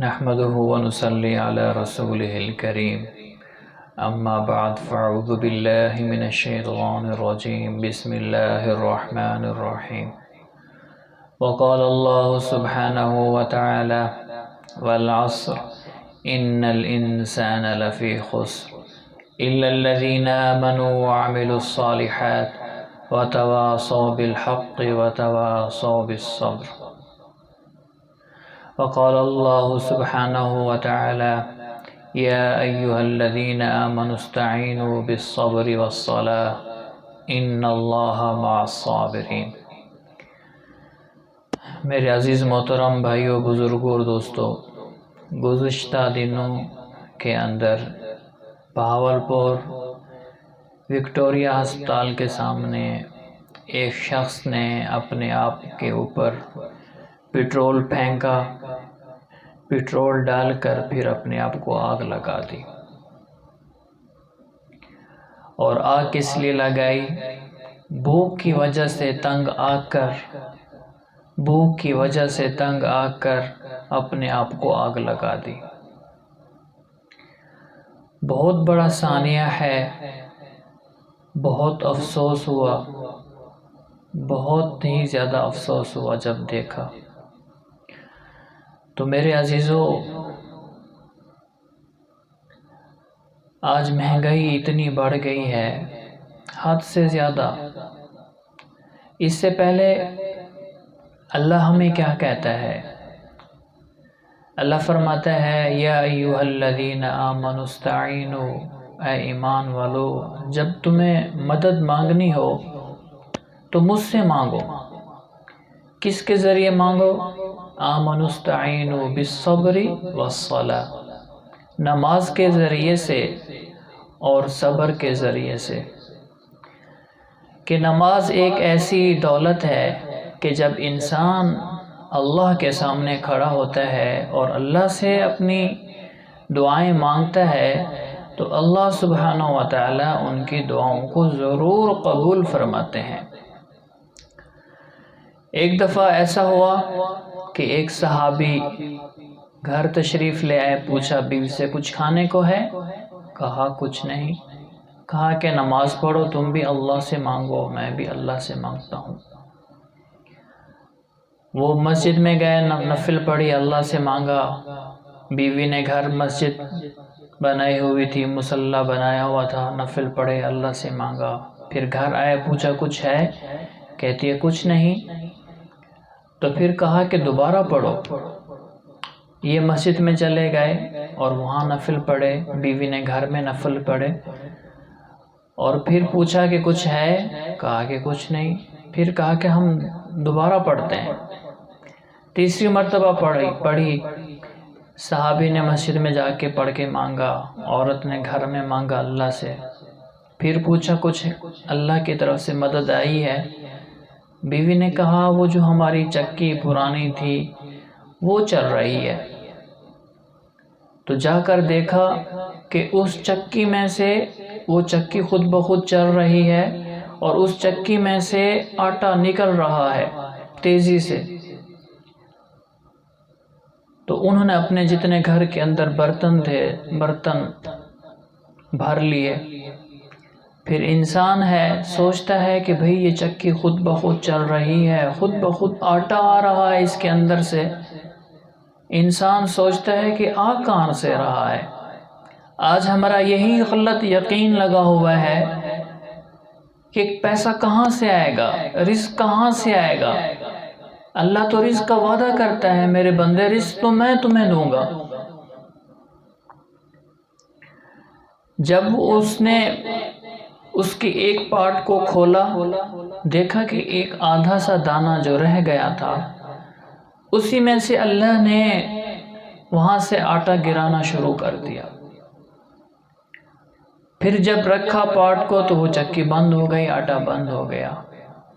نحمده ونصلي على رسوله الكريم أما بعد فأعوذ بالله من الشيطان الرجيم بسم الله الرحمن الرحيم وقال الله سبحانه وتعالى والعصر إن الإنسان لفي خسر إلا الذين آمنوا وعملوا الصالحات وتواصوا بالحق وتواصوا بالصبر وقال الله سبحانه وتعالى يا أيها الذين آمنوا استعينوا بالصبر والصلاة إن الله مع الصابرين۔ میرے عزیز محترم بھائیوں، بزرگوں اور دوستوں، گزشتہ دنوں کے اندر بہاولپور وکٹوریا ہسپتال کے سامنے ایک شخص نے اپنے آپ کے اوپر پٹرول پھینکا، پٹرول ڈال کر پھر اپنے آپ کو آگ لگا دی۔ اور آگ کس لیے لگائی؟ بھوک کی وجہ سے تنگ آ کر اپنے آپ کو آگ لگا دی۔ بہت بڑا سانحہ ہے، بہت افسوس ہوا، بہت ہی زیادہ افسوس ہوا جب دیکھا۔ تو میرے عزیزو، آج مہنگائی اتنی بڑھ گئی ہے حد سے زیادہ۔ اس سے پہلے اللہ ہمیں کیا کہتا ہے؟ اللہ فرماتا ہے یا ایھا الذین آمنوا استعینوا، اے ایمان والو، جب تمہیں مدد مانگنی ہو تو مجھ سے مانگو۔ کس کے ذریعے مانگو؟ آمنوا استعینوا بالصبر والصلاۃ، نماز کے ذریعے سے اور صبر کے ذریعے سے۔ کہ نماز ایک ایسی دولت ہے کہ جب انسان اللہ کے سامنے کھڑا ہوتا ہے اور اللہ سے اپنی دعائیں مانگتا ہے تو اللہ سبحانہ و تعالی ان کی دعاؤں کو ضرور قبول فرماتے ہیں۔ ایک دفعہ ایسا ہوا کہ ایک صحابی گھر تشریف لے آئے، پوچھا بیوی سے کچھ کھانے کو ہے؟ کہا کچھ نہیں۔ کہا کہ نماز پڑھو، تم بھی اللہ سے مانگو، میں بھی اللہ سے مانگتا ہوں۔ وہ مسجد میں گئے، نفل پڑھی، اللہ سے مانگا۔ بیوی نے گھر مسجد بنائی ہوئی تھی، مصلی بنایا ہوا تھا، نفل پڑھے، اللہ سے مانگا۔ پھر گھر آئے، پوچھا کچھ ہے؟ کہتی ہے کچھ نہیں۔ تو پھر کہا کہ دوبارہ پڑھو۔ یہ مسجد میں چلے گئے اور وہاں نفل پڑھے، بیوی نے گھر میں نفل پڑھے، اور پھر پوچھا کہ کچھ ہے؟ کہا کہ کچھ نہیں۔ پھر کہا کہ ہم دوبارہ پڑھتے ہیں۔ تیسری مرتبہ پڑھی، صحابی نے مسجد میں جا کے پڑھ کے مانگا، عورت نے گھر میں مانگا اللہ سے۔ پھر پوچھا کچھ اللہ کی طرف سے مدد آئی ہے؟ بیوی نے کہا وہ جو ہماری چکی پرانی تھی وہ چل رہی ہے۔ تو جا کر دیکھا کہ اس چکی میں سے وہ چکی خود بخود چل رہی ہے اور اس چکی میں سے آٹا نکل رہا ہے تیزی سے۔ تو انہوں نے اپنے جتنے گھر کے اندر برتن تھے، برتن بھر لیے۔ پھر انسان ہے، سوچتا ہے کہ بھئی یہ چکی خود بخود چل رہی ہے، خود بخود آٹا آ رہا ہے اس کے اندر سے۔ انسان سوچتا ہے کہ آ کہاں سے رہا ہے؟ آج ہمارا یہی غلط یقین لگا ہوا ہے کہ پیسہ کہاں سے آئے گا، رزق کہاں سے آئے گا۔ اللہ تو رزق کا وعدہ کرتا ہے، میرے بندے رزق تو میں تمہیں دوں گا۔ جب اس نے اس کی ایک پارٹ کو کھولا، دیکھا کہ ایک آدھا سا دانہ جو رہ گیا تھا، اسی میں سے اللہ نے وہاں سے آٹا گرانا شروع کر دیا۔ پھر جب رکھا پارٹ کو تو وہ چکی بند ہو گئی، آٹا بند ہو گیا۔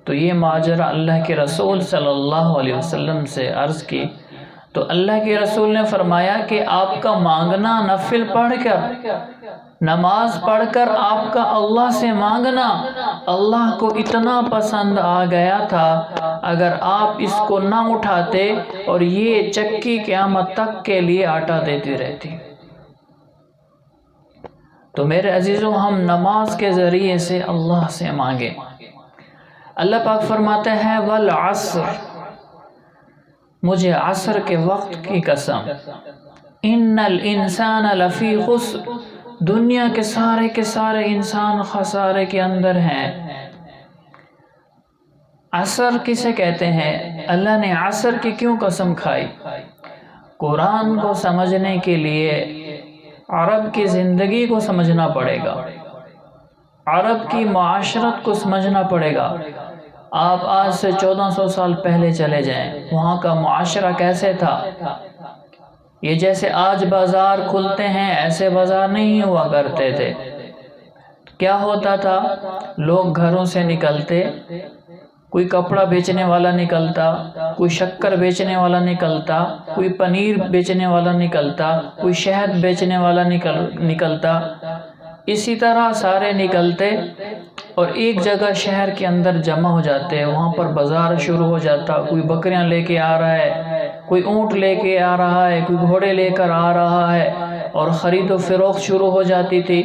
تو یہ ماجرا اللہ کے رسول صلی اللہ علیہ وسلم سے عرض کی تو اللہ کے رسول نے فرمایا کہ آپ کا مانگنا نفل پڑھ کر، نماز پڑھ کر آپ کا اللہ سے مانگنا اللہ کو اتنا پسند آ گیا تھا، اگر آپ اس کو نہ اٹھاتے اور یہ چکی قیامت تک کے لیے آٹا دیتی رہتی۔ تو میرے عزیزوں، ہم نماز کے ذریعے سے اللہ سے مانگیں۔ اللہ پاک فرماتے ہیں والعصر، مجھے عصر کے وقت کی قسم، ان الانسان لفی خسر، دنیا کے سارے انسان خسارے کے اندر ہیں۔ عصر کسے کہتے ہیں؟ اللہ نے عصر کی کیوں قسم کھائی؟ قرآن کو سمجھنے کے لیے عرب کی زندگی کو سمجھنا پڑے گا، عرب کی معاشرت کو سمجھنا پڑے گا۔ آپ آج سے 1400 سال پہلے چلے جائیں، وہاں کا معاشرہ کیسے تھا؟ یہ جیسے آج بازار کھلتے ہیں ایسے بازار نہیں ہوا کرتے تھے۔ کیا ہوتا تھا؟ لوگ گھروں سے نکلتے، کوئی کپڑا بیچنے والا نکلتا، کوئی شکر بیچنے والا نکلتا، کوئی پنیر بیچنے والا نکلتا، کوئی شہد بیچنے والا نکلتا، اسی طرح سارے نکلتے اور ایک جگہ شہر کے اندر جمع ہو جاتے، وہاں پر بازار شروع ہو جاتا۔ کوئی بکریاں لے کے آ رہا ہے، کوئی اونٹ لے کے آ رہا ہے، کوئی گھوڑے لے کر آ رہا ہے، اور خرید و فروخت شروع ہو جاتی تھی۔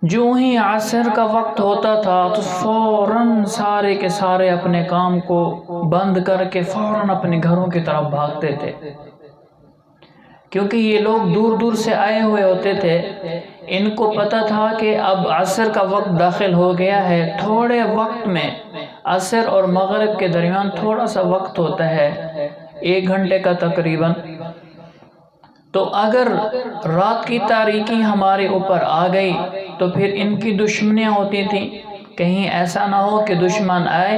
جو ہی عصر کا وقت ہوتا تھا تو فوراً سارے کے سارے اپنے کام کو بند کر کے فوراً اپنے گھروں کی طرف بھاگتے تھے، کیونکہ یہ لوگ دور دور سے آئے ہوئے ہوتے تھے۔ ان کو پتہ تھا کہ اب عصر کا وقت داخل ہو گیا ہے، تھوڑے وقت میں عصر اور مغرب کے درمیان تھوڑا سا وقت ہوتا ہے، 1 گھنٹے کا تقریباً۔ تو اگر رات کی تاریکی ہمارے اوپر آ گئی تو پھر ان کی دشمنیاں ہوتی تھیں، کہیں ایسا نہ ہو کہ دشمن آئے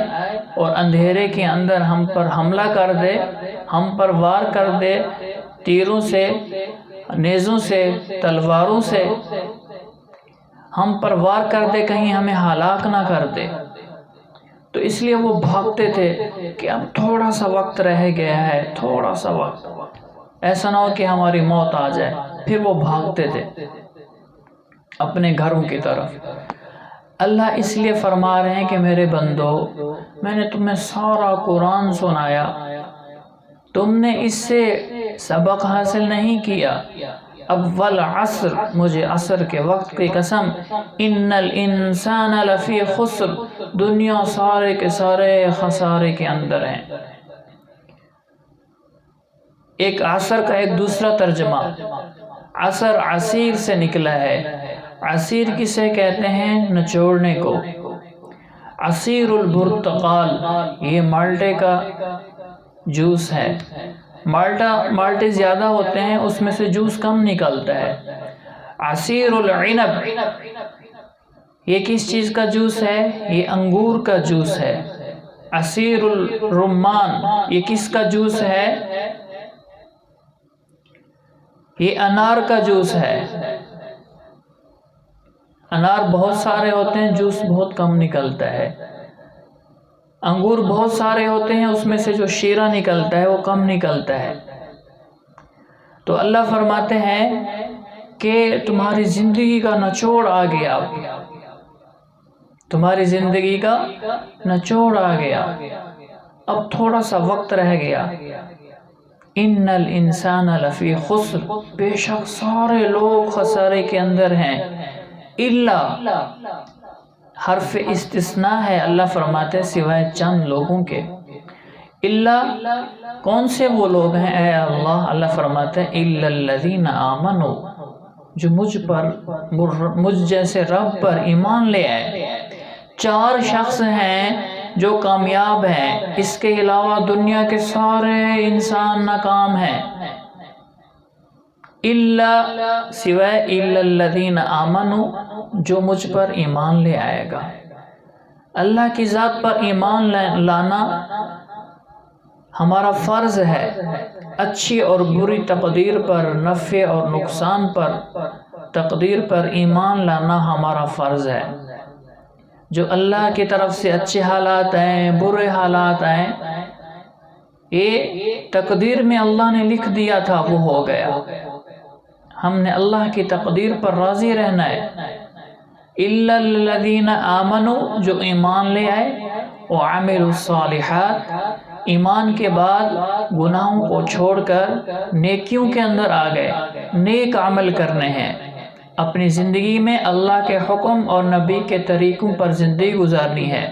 اور اندھیرے کے اندر ہم پر حملہ کر دے، ہم پر وار کر دے، تیروں سے، نیزوں سے، تلواروں سے ہم پر وار کر دے، کہیں ہمیں ہلاک نہ کر دے۔ تو اس لیے وہ بھاگتے تھے کہ اب تھوڑا سا وقت رہ گیا ہے، تھوڑا سا وقت، ایسا نہ ہو کہ ہماری موت آ جائے۔ پھر وہ بھاگتے تھے اپنے گھروں کی طرف۔ اللہ اس لیے فرما رہے ہیں کہ میرے بندو، میں نے تمہیں سارا قرآن سنایا، تم نے اس سے سبق حاصل نہیں کیا۔ اب والعصر، مجھے عصر کے وقت کی قسم، ان الانسان لفی خسر، دنیا سارے کے سارے خسارے کے اندر ہیں۔ ایک عصر کا ایک دوسرا ترجمہ، عصر عصیر سے نکلا ہے۔ عصیر کسے کہتے ہیں؟ نچوڑنے کو۔ عصیر البرتقال، یہ مالٹے کا جوس ہے۔ مالٹے زیادہ ہوتے ہیں، اس میں سے جوس کم نکلتا ہے۔ عصیر العنب، یہ کس چیز کا جوس ہے؟ یہ انگور کا جوس ہے۔ عصیر الرمان، یہ کس کا جوس ہے؟ یہ انار کا جوس ہے۔ انار بہت سارے ہوتے ہیں، جوس بہت کم نکلتا ہے۔ انگور بہت سارے ہوتے ہیں، اس میں سے جو شیرہ نکلتا ہے وہ کم نکلتا ہے۔ تو اللہ فرماتے ہیں کہ تمہاری زندگی کا نچوڑ آ گیا، تمہاری زندگی کا نچوڑ آ گیا، اب تھوڑا سا وقت رہ گیا۔ ان الانسان لفی خسر، بے شک سارے لوگ خسارے کے اندر ہیں، الا، حرف استثناء ہے، اللہ فرماتے ہیں سوائے چند لوگوں کے۔ الا، کون سے وہ لوگ ہیں اے اللہ؟ اللہ فرماتے ہیں الا الذین آمنوا، جو مجھ جیسے رب پر ایمان لے آئے۔ 4 شخص ہیں جو کامیاب ہیں، اس کے علاوہ دنیا کے سارے انسان ناکام ہیں۔ الا، سوائے الا الذین آمنوا، جو مجھ پر ایمان لے آئے گا۔ اللہ کی ذات پر ایمان لانا ہمارا فرض ہے۔ اچھی اور بری تقدیر پر، نفع اور نقصان پر، تقدیر پر ایمان لانا ہمارا فرض ہے۔ جو اللہ کی طرف سے اچھے حالات آئیں، برے حالات آئیں، یہ تقدیر میں اللہ نے لکھ دیا تھا، وہ ہو گیا۔ ہم نے اللہ کی تقدیر پر راضی رہنا ہے۔ الا الذین آمنوا، جو ایمان لے آئے، وعملوا الصالحات، ایمان کے بعد گناہوں کو چھوڑ کر نیکیوں کے اندر آ گئے، نیک عمل کرنے ہیں، اپنی زندگی میں اللہ کے حکم اور نبی کے طریقوں پر زندگی گزارنی ہے،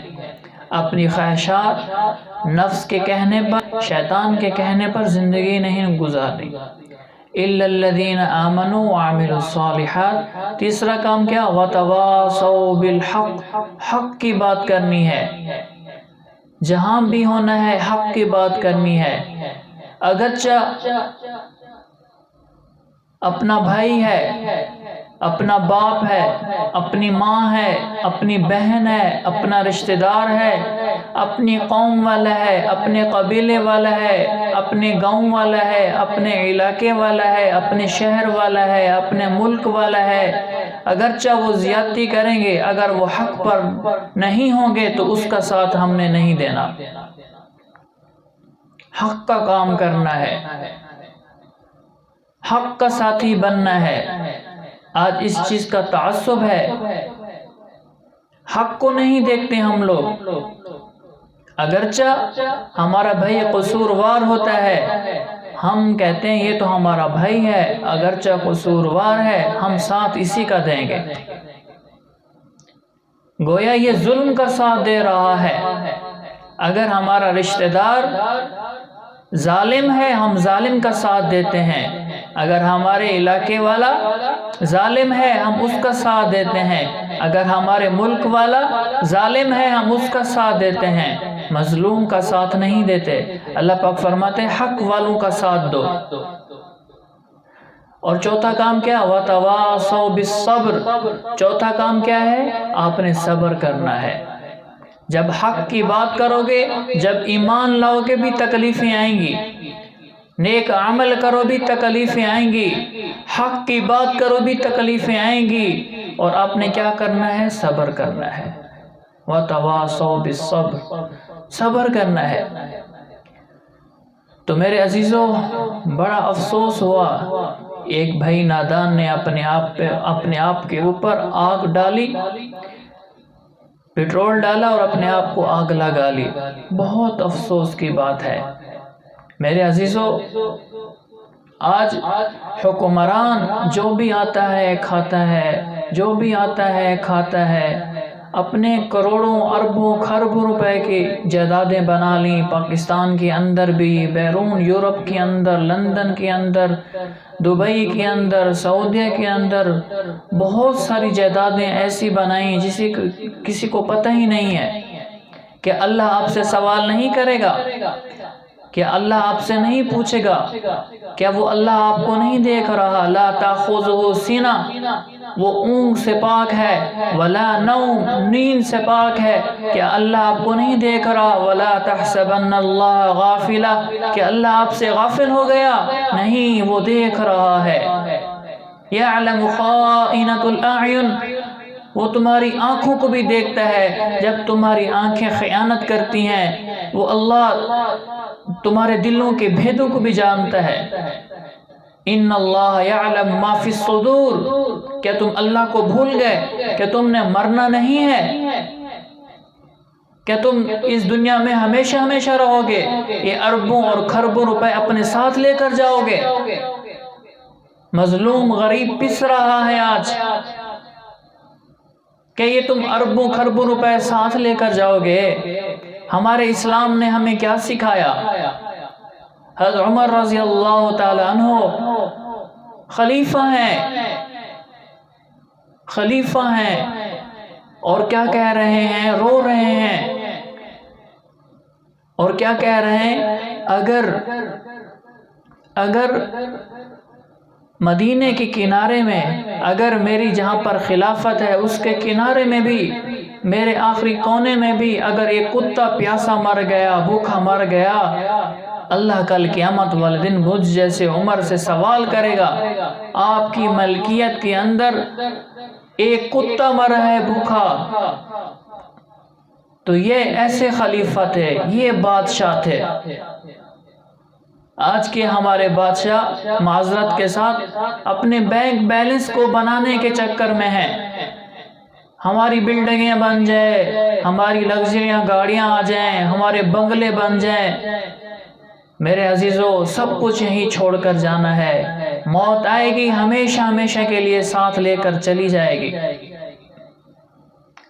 اپنی خواہشات، نفس کے کہنے پر، شیطان کے کہنے پر زندگی نہیں گزارنی۔ الا الذین آمنوا وعملوا الصالحات، تیسرا کام کیا؟ وتواصوا بالحق، حق کی بات کرنی ہے، جہاں بھی ہونا ہے حق کی بات کرنی ہے۔ اگرچہ اپنا بھائی ہے، اپنا باپ ہے، اپنی ماں ہے، اپنی بہن ہے، اپنا رشتہ دار ہے، اپنی قوم والا ہے، اپنے قبیلے والا ہے، اپنے گاؤں والا ہے، اپنے علاقے والا ہے، اپنے شہر والا ہے، اپنے ملک والا ہے، اگرچہ وہ زیادتی کریں گے، اگر وہ حق پر نہیں ہوں گے تو اس کا ساتھ ہم نے نہیں دینا۔ حق کا کام کرنا ہے، حق کا ساتھی بننا ہے۔ آج اس چیز کا تعصب ہے، حق کو نہیں دیکھتے ہم لوگ۔ اگرچہ ہمارا بھائی قصوروار ہوتا ہے، ہم کہتے ہیں یہ تو ہمارا بھائی ہے، اگرچہ قصوروار ہے، ہم ساتھ اسی کا دیں گے، گویا یہ ظلم کا ساتھ دے رہا ہے۔ اگر ہمارا رشتہ دار ظالم ہے، ہم ظالم کا ساتھ دیتے ہیں، اگر ہمارے علاقے والا ظالم ہے، ہم اس کا ساتھ دیتے ہیں، اگر ہمارے ملک والا ظالم ہے، ہم اس کا ساتھ دیتے ہیں، مظلوم کا ساتھ نہیں دیتے۔ اللہ پاک فرماتے ہیں حق والوں کا ساتھ دو۔ اور چوتھا کام کیا؟ وَتَوَاصَوْا بِالصَّبْرِ، چوتھا کام کیا ہے؟ آپ نے صبر کرنا ہے۔ جب حق کی بات کرو گے، جب ایمان لاؤ گے بھی تکلیفیں آئیں گی، نیک عمل کرو بھی تکلیفیں آئیں گی، حق کی بات کرو بھی تکلیفیں آئیں گی، اور آپ نے کیا کرنا ہے؟ صبر کرنا ہے۔ وَتَوَاصَوْا بِالصَّبْرِ، صبر کرنا ہے۔ تو میرے عزیزوں، بڑا افسوس ہوا، ایک بھائی نادان نے اپنے آپ کے اوپر آگ ڈالی، پیٹرول ڈالا اور اپنے آپ کو آگ لگا لی۔ بہت افسوس کی بات ہے میرے عزیزوں۔ آج حکمران جو بھی آتا ہے کھاتا ہے، جو بھی آتا ہے کھاتا ہے، اپنے کروڑوں اربوں خربوں روپے کی جائیدادیں بنا لیں، پاکستان کے اندر بھی، بیرون یورپ کے اندر، لندن کے اندر، دبئی کے اندر، سعودیہ کے اندر، بہت ساری جائیدادیں ایسی بنائیں کسی کو پتہ ہی نہیں ہے کہ اللہ آپ سے سوال نہیں کرے گا، کہ اللہ آپ سے نہیں پوچھے گا، کیا وہ اللہ آپ کو نہیں دیکھ رہا؟ لا تاخذہ سنہ، وہ اونگ سے پاک ہے، ولا نوم، نیند سے پاک ہے، کیا اللہ آپ کو نہیں دیکھ رہا؟ ولا تحسبن اللہ غافلا، کہ اللہ آپ سے غافل ہو گیا، نہیں، وہ دیکھ رہا ہے۔ یعلم خائنۃ الاعین، وہ تمہاری آنکھوں کو بھی دیکھتا ہے، جب تمہاری آنکھیں خیانت کرتی ہیں، وہ اللہ تمہارے دلوں کے بھیدوں کو بھی جانتا ہے۔ ان اللہ یعلم ما فی الصدور، کیا تم اللہ کو بھول گئے کہ تم نے مرنا نہیں ہے؟ کیا تم اس دنیا میں ہمیشہ ہمیشہ رہو گے؟ یہ اربوں اور خربوں روپے اپنے ساتھ لے کر جاؤ گے؟ مظلوم غریب پس رہا ہے آج، کہ یہ تم اربوں خربوں روپے ساتھ لے کر جاؤ گے؟ ہمارے اسلام نے ہمیں کیا سکھایا؟ حضرت عمر رضی اللہ تعالی عنہ خلیفہ ہیں، اور کیا کہہ رہے ہیں؟ رو رہے ہیں، اور کیا کہہ رہے ہیں؟ اگر مدینے کے کنارے میں، اگر میری جہاں پر خلافت ہے اس کے کنارے میں بھی، میرے آخری کونے میں بھی اگر ایک کتا پیاسا مر گیا، بھوکا مر گیا، اللہ کل قیامت والے دن مجھ جیسے عمر سے سوال کرے گا، آپ کی ملکیت کے اندر ایک کتا مرا ہے بھوکا، تو یہ ایسے خلیفہ تھے، یہ بادشاہ تھے۔ آج کے ہمارے بادشاہ معذرت کے ساتھ اپنے بینک بیلنس کو بنانے کے چکر میں ہیں. ہماری بلڈنگیں بن جائیں، ہماری لگژریاں گاڑیاں آ جائیں، ہمارے بنگلے بن جائیں. میرے عزیزو، سب کچھ یہیں چھوڑ کر جانا ہے. موت آئے گی، ہمیشہ ہمیشہ کے لیے ساتھ لے کر چلی جائے گی.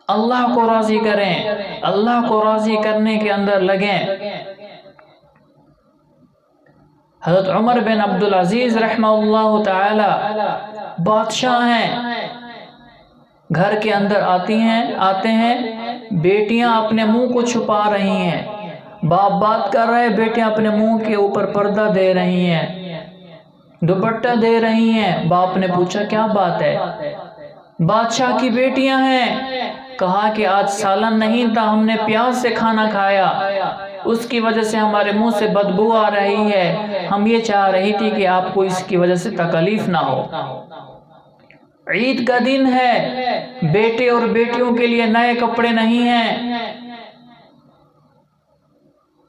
اللہ کو راضی کریں، اللہ کو راضی کرنے کے اندر لگیں. حضرت عمر بن عبدالعزیز رحمہ اللہ تعالی بادشاہ ہیں. گھر کے اندر آتے ہیں، بیٹیاں اپنے منہ کو چھپا رہی ہیں. باپ بات کر رہے، بیٹیاں اپنے منہ کے اوپر پردہ دے رہی ہیں، دوپٹہ دے رہی ہیں. باپ نے پوچھا کیا بات ہے؟ بادشاہ کی بیٹیاں ہیں. کہا کہ آج سالن نہیں تھا، ہم نے پیاز سے کھانا کھایا، اس کی وجہ سے ہمارے منہ سے بدبو آ رہی ہے. ہم یہ چاہ رہی تھی کہ آپ کو اس کی وجہ سے تکلیف نہ ہو. عید کا دن ہے، بیٹے اور بیٹیوں کے لیے نئے کپڑے نہیں ہیں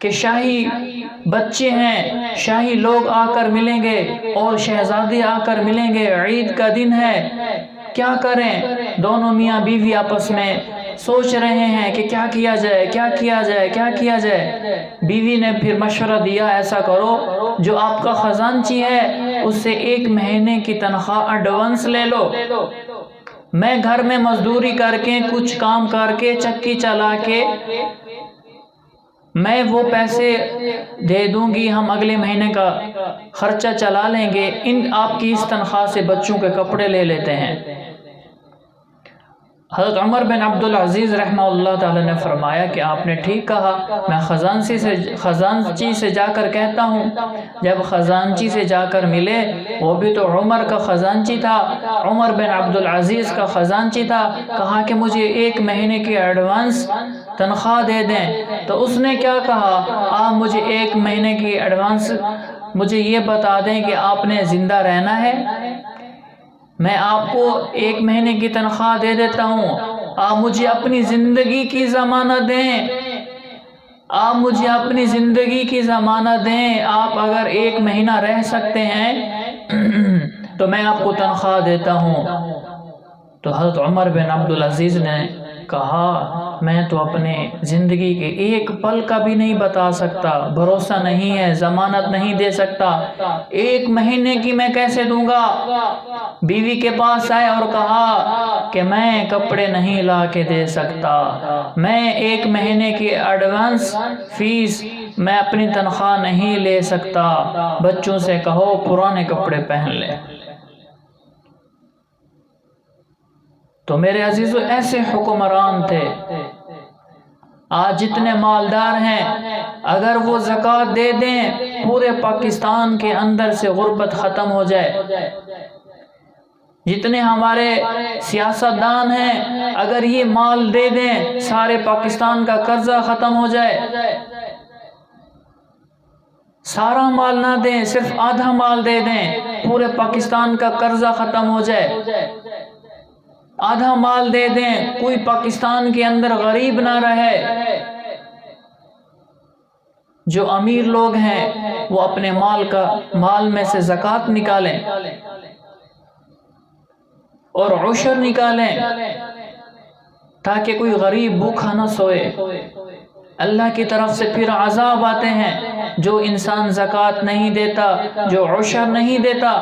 کہ شاہی بچے ہیں، شاہی لوگ آ کر ملیں گے اور شہزادے آ کر ملیں گے. عید کا دن ہے، کیا کریں؟ دونوں میاں بیوی آپس میں سوچ رہے ہیں کہ کیا کیا جائے، کیا کیا جائے، کیا کیا جائے. بیوی نے پھر مشورہ دیا، ایسا کرو، جو آپ کا خزانچی ہے اس سے 1 مہینے کی تنخواہ ایڈوانس لے لو. میں گھر میں مزدوری کر کے، کچھ کام کر کے، چکی چلا کے میں وہ پیسے دے دوں گی، ہم اگلے مہینے کا خرچہ چلا لیں گے. آپ کی اس تنخواہ سے بچوں کے کپڑے لے لیتے ہیں. حضرت عمر بن عبدالعزیز رحمہ اللہ تعالی نے فرمایا کہ آپ نے ٹھیک کہا، میں خزانچی سے جا کر کہتا ہوں. جب خزانچی سے جا کر ملے، وہ بھی تو عمر کا خزانچی تھا، عمر بن عبدالعزیز کا خزانچی تھا. کہا کہ مجھے 1 مہینے کی ایڈوانس تنخواہ دے دیں. تو اس نے کیا کہا، آپ مجھے 1 مہینے کی ایڈوانس مجھے یہ بتا دیں کہ آپ نے زندہ رہنا ہے، میں آپ کو 1 مہینے کی تنخواہ دے دیتا ہوں. آپ مجھے اپنی زندگی کی ضمانت دیں، آپ مجھے اپنی زندگی کی ضمانت دیں. آپ اگر 1 مہینہ رہ سکتے ہیں تو میں آپ کو تنخواہ دیتا ہوں. تو حضرت عمر بن عبدالعزیز نے کہا، میں تو اپنے زندگی کے 1 پل کا بھی نہیں بتا سکتا، بھروسہ نہیں ہے، ضمانت نہیں دے سکتا. 1 مہینے کی میں کیسے دوں گا؟ بیوی کے پاس آئے اور کہا کہ میں کپڑے نہیں لا کے دے سکتا، میں 1 مہینے کی ایڈوانس فیس میں اپنی تنخواہ نہیں لے سکتا. بچوں سے کہو پرانے کپڑے پہن لیں. تو میرے عزیزو، ایسے حکمران تھے. آج جتنے مالدار ہیں، اگر وہ زکوٰۃ دے دیں، پورے پاکستان کے اندر سے غربت ختم ہو جائے. جتنے ہمارے سیاستدان ہیں، اگر یہ مال دے دیں، سارے پاکستان کا قرضہ ختم ہو جائے. سارا مال نہ دیں، صرف آدھا مال دے دیں، پورے پاکستان کا قرضہ ختم ہو جائے. آدھا مال دے دیں، کوئی پاکستان کے اندر غریب نہ رہے. جو امیر لوگ ہیں وہ اپنے مال میں سے زکوٰۃ نکالیں اور عشر نکالیں، تاکہ کوئی غریب بھوکا نہ سوئے. اللہ کی طرف سے پھر عذاب آتے ہیں. جو انسان زکوٰۃ نہیں دیتا، جو عشر نہیں دیتا،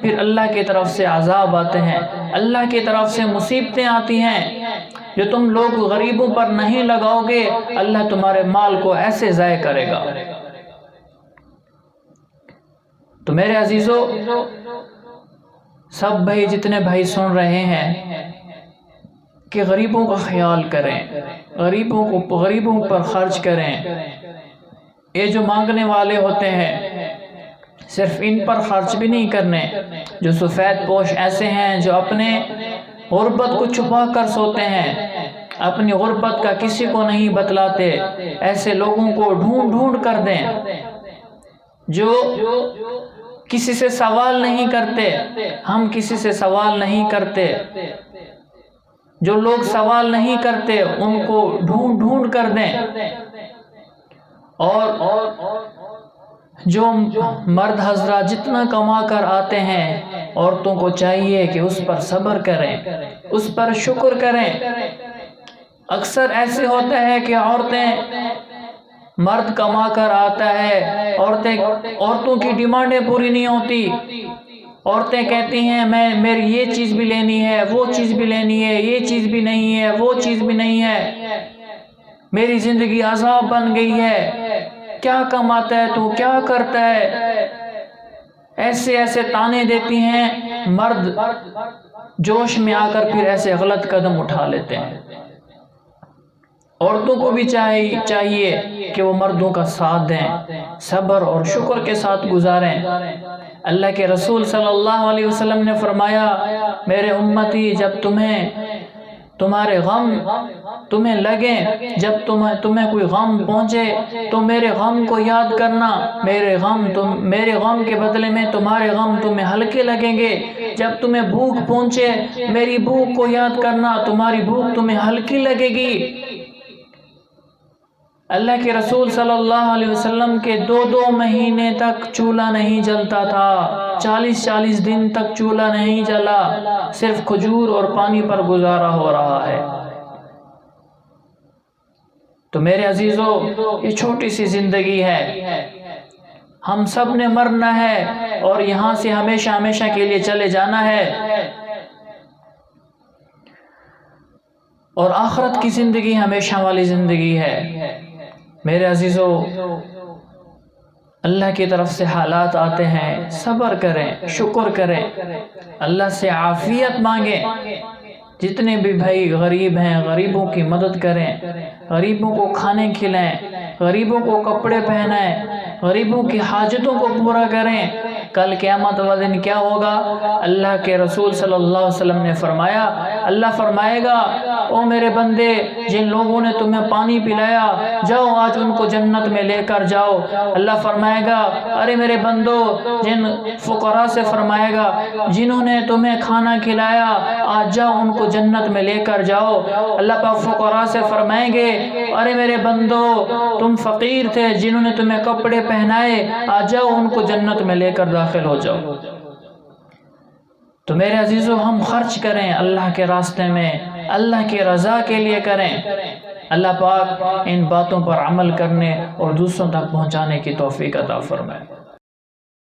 پھر اللہ کی طرف سے عذاب آتے ہیں، اللہ کی طرف سے مصیبتیں آتی ہیں. جو تم لوگ غریبوں پر نہیں لگاؤ گے، اللہ تمہارے مال کو ایسے ضائع کرے گا. تو میرے عزیزو، سب بھائی، جتنے بھائی سن رہے ہیں، کہ غریبوں کا خیال کریں، غریبوں پر خرچ کریں. یہ جو مانگنے والے ہوتے ہیں، صرف ان پر خرچ بھی نہیں کرنے. جو سفید پوش ایسے ہیں جو اپنے غربت کو چھپا کر سوتے ہیں، اپنی غربت کا کسی کو نہیں بتلاتے، ایسے لوگوں کو ڈھونڈ کر دیں. جو کسی سے سوال نہیں کرتے، ہم کسی سے سوال نہیں کرتے. جو لوگ سوال نہیں کرتے ان کو ڈھونڈ کر دیں. اور جو مرد حضرات جتنا کما کر آتے ہیں عورتوں کو چاہیے کہ اس پر صبر کریں، اس پر شکر کریں۔ اکثر ایسے ہوتا ہے کہ مرد کما کر آتا ہے، عورتوں کی ڈیمانڈیں پوری نہیں ہوتی، عورتیں کہتی ہیں میری یہ چیز بھی لینی ہے، وہ چیز بھی لینی ہے، یہ چیز بھی نہیں ہے، وہ چیز بھی نہیں ہے، میری زندگی عذاب بن گئی ہے، کیا کماتا ہے تو، کیا کرتا ہے، ایسے تانے دیتی ہیں۔ مرد جوش میں آ کر پھر ایسے غلط قدم اٹھا لیتے ہیں۔ عورتوں کو بھی چاہیے کہ وہ مردوں کا ساتھ دیں، صبر اور شکر کے ساتھ گزاریں۔ اللہ کے رسول صلی اللہ علیہ وسلم نے فرمایا، میرے امتی جب تمہارے غم تمہیں لگیں، جب تمہیں کوئی غم پہنچے تو میرے غم کو یاد کرنا، میرے غم کے بدلے میں تمہارے غم تمہیں ہلکے لگیں گے۔ جب تمہیں بھوک پہنچے میری بھوک کو یاد کرنا، تمہاری بھوک تمہیں ہلکی لگے گی۔ اللہ کے رسول صلی اللہ علیہ وسلم کے 2 مہینے تک چولہا نہیں جلتا تھا، 40 دن تک چولہا نہیں جلا، صرف کھجور اور پانی پر گزارا ہو رہا ہے۔ تو میرے عزیزو، یہ چھوٹی سی زندگی ہے، ہم سب نے مرنا ہے اور یہاں سے ہمیشہ کے لیے چلے جانا ہے، اور آخرت کی زندگی ہمیشہ والی زندگی ہے۔ میرے عزیزو، اللہ کی طرف سے حالات آتے ہیں، صبر کریں، شکر کریں، اللہ سے عافیت مانگیں۔ جتنے بھی بھائی غریب ہیں غریبوں کی مدد کریں، غریبوں کو کھانے کھلائیں، غریبوں کو کپڑے پہنائیں، غریبوں کی حاجتوں کو پورا کریں۔ کل قیامت والے دن کیا ہوگا؟ اللہ کے رسول صلی اللہ علیہ وسلم نے فرمایا، اللہ فرمائے گا، او میرے بندے، جن لوگوں نے تمہیں پانی پلایا جاؤ آج ان کو جنت میں لے کر جاؤ۔ اللہ فرمائے گا، ارے میرے بندو، جن فقراء سے فرمائے گا، جنہوں نے تمہیں کھانا کھلایا آج جاؤ ان کو جنت میں لے کر جاؤ۔ اللہ پاک فقراء سے فرمائیں گے، ارے میرے بندو، تم فقیر تھے، جنہوں نے تمہیں کپڑے پہنائے آج جاؤ ان کو جنت میں لے کر داخل ہو جاؤ۔ تو میرے عزیزو، ہم خرچ کریں اللہ کے راستے میں، اللہ کی رضا کے لیے کریں۔ اللہ پاک ان باتوں پر عمل کرنے اور دوسروں تک پہنچانے کی توفیق عطا فرمائے۔